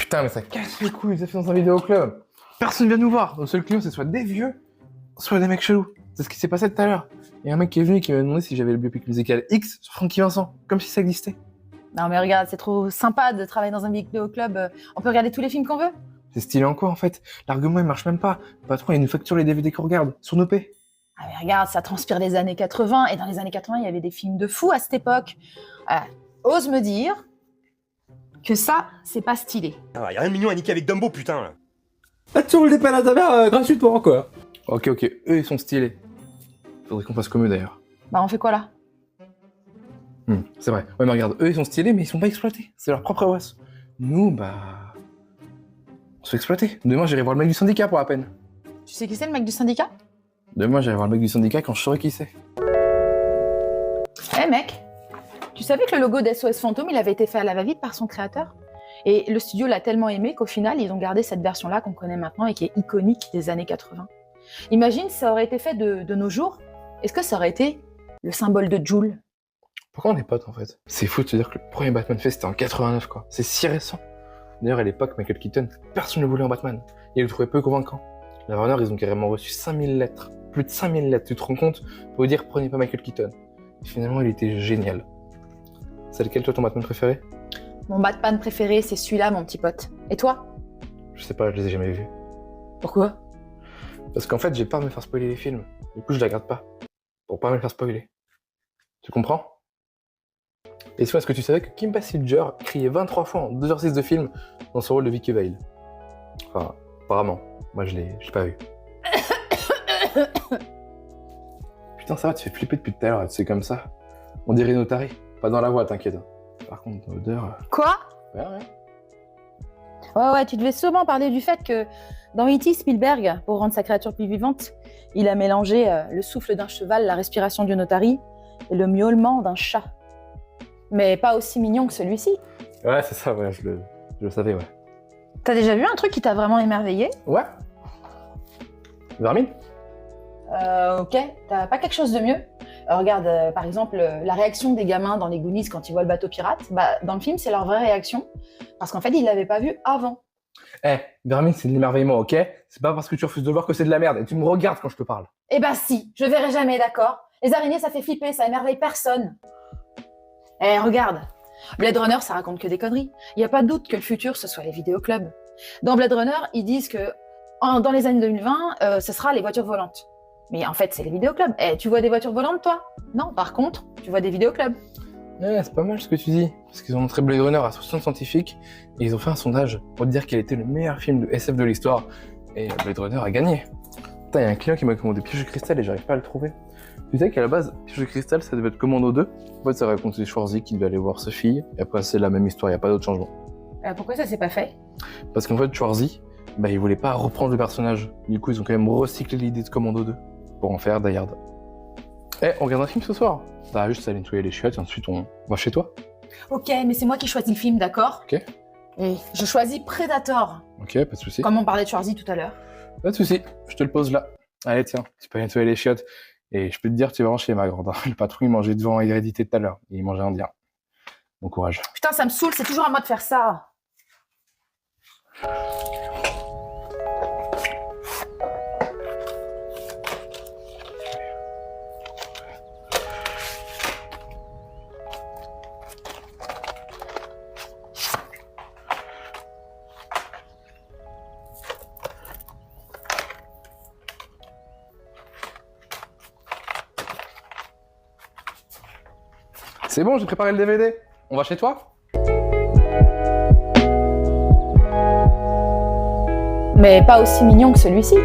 Putain, mais ça casse les couilles, ça fait dans un vidéoclub. Personne vient nous voir. Nos seuls clients, c'est soit des vieux, soit des mecs chelous. C'est ce qui s'est passé tout à l'heure. Il y a un mec qui est venu qui m'a demandé si j'avais le biopic musical X sur Francky Vincent, comme si ça existait. Non mais regarde, c'est trop sympa de travailler dans un vidéoclub. On peut regarder tous les films qu'on veut. C'est stylé en quoi en fait? L'argument il marche même pas. Le patron il nous facture les DVD qu'on regarde, sur nos paix. Ah mais regarde, ça transpire les années 80. Et dans les années 80, il y avait des films de fous à cette époque. Ose me dire que ça, c'est pas stylé. Ah, y a rien de mignon à niquer avec Dumbo, putain là. Ah, tu roules des pannes à ta mère gratuitement, quoi. Ok, eux ils sont stylés. Faudrait qu'on fasse comme eux d'ailleurs. Bah on fait quoi là? C'est vrai. Ouais mais regarde, eux ils sont stylés mais ils sont pas exploités. C'est leur propre OS. Nous, bah... on se fait exploiter. Demain j'irai voir le mec du syndicat pour la peine. Tu sais qui c'est le mec du syndicat? Demain j'irai voir le mec du syndicat quand je saurai qui c'est. Eh mec, tu savais que le logo d'SOS Fantôme, il avait été fait à la va-vite par son créateur? Et le studio l'a tellement aimé qu'au final, ils ont gardé cette version-là qu'on connaît maintenant et qui est iconique des années 80. Imagine si ça aurait été fait de nos jours. Est-ce que ça aurait été le symbole de Joule? Pourquoi on est potes en fait? C'est fou de se dire que le premier Batman Fest c'était en 89 quoi. C'est si récent. D'ailleurs à l'époque, Michael Keaton, personne ne le voulait en Batman. Il le trouvait peu convaincant. La Warner, ils ont carrément reçu 5000 lettres. Plus de 5000 lettres, tu te rends compte? Pour vous dire prenez pas Michael Keaton. Et finalement il était génial. C'est lequel toi ton Batman préféré? Mon Batman préféré, c'est celui-là, mon petit pote. Et toi? Je sais pas, je les ai jamais vus. Pourquoi? Parce qu'en fait j'ai peur de me faire spoiler les films. Du coup je les regarde pas. Pour pas me faire spoiler. Tu comprends? Et est-ce que tu savais que Kim Basinger criait 23 fois en 2h06 de film dans son rôle de Vicky Vale? Enfin, apparemment. Moi, je l'ai pas vu. Putain, ça va, tu fais flipper depuis tout à l'heure, c'est comme ça. On dirait Notari. Pas dans la voix, t'inquiète. Par contre, dans l'odeur... Quoi? Ouais. Ouais, tu devais sûrement parler du fait que dans E.T., Spielberg, pour rendre sa créature plus vivante, il a mélangé le souffle d'un cheval, la respiration du notari et le miaulement d'un chat. Mais pas aussi mignon que celui-ci. Ouais, c'est ça, ouais, je le savais, ouais. T'as déjà vu un truc qui t'a vraiment émerveillé? Ouais. Vermine? Ok, t'as pas quelque chose de mieux? Regarde, par exemple, la réaction des gamins dans les Goonies quand ils voient le bateau pirate. Bah, dans le film, c'est leur vraie réaction. Parce qu'en fait, ils l'avaient pas vu avant. Vermine, c'est de l'émerveillement, ok? C'est pas parce que tu refuses de voir que c'est de la merde. Et tu me regardes quand je te parle. Eh ben si, je verrai jamais, d'accord? Les araignées, ça fait flipper, ça émerveille personne. Regarde, Blade Runner, ça raconte que des conneries. Il n'y a pas de doute que le futur, ce soit les vidéoclubs. Dans Blade Runner, ils disent que dans les années 2020, ce sera les voitures volantes. Mais en fait, c'est les vidéoclubs. Tu vois des voitures volantes, toi? Non, par contre, tu vois des vidéoclubs. Ouais, c'est pas mal ce que tu dis. Parce qu'ils ont montré Blade Runner à 60 scientifiques et ils ont fait un sondage pour dire quel était le meilleur film de SF de l'histoire. Et Blade Runner a gagné. Putain, il y a un client qui m'a commandé Pioche de Cristal et j'arrive pas à le trouver. Tu sais qu'à la base, Pioche de Cristal, ça devait être Commando 2. En fait, ça racontait Schwarzy qui devait aller voir sa fille. Et après, c'est la même histoire, il n'y a pas d'autre changement. Pourquoi ça s'est pas fait? Parce qu'en fait, Schwarzy, il voulait pas reprendre le personnage. Du coup, ils ont quand même recyclé l'idée de Commando 2 pour en faire Die Hard. On regarde un film ce soir? T'as juste à aller nettoyer les chiottes et ensuite on va chez toi. Ok, mais c'est moi qui choisis le film, d'accord? Ok. Et je choisis Predator. Ok, pas de soucis. Comme on parlait de Schwarzy tout à l'heure. Pas de soucis, je te le pose là. Allez, tiens, tu peux nettoyer les chiottes. Et je peux te dire, tu vas en chier, ma grande. Le patron, il mangeait devant Hérédité tout à l'heure. Il mangeait indien. Bon courage. Putain, ça me saoule, c'est toujours à moi de faire ça. C'est bon, j'ai préparé le DVD. On va chez toi? Mais pas aussi mignon que celui-ci.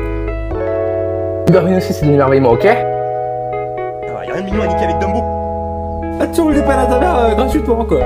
Vermine aussi, c'est de l'émerveillement, ok? Ah, y a rien de mignon à niquer avec Dumbo. Ah, tu roules des pannes à ta mère gratuitement, quoi.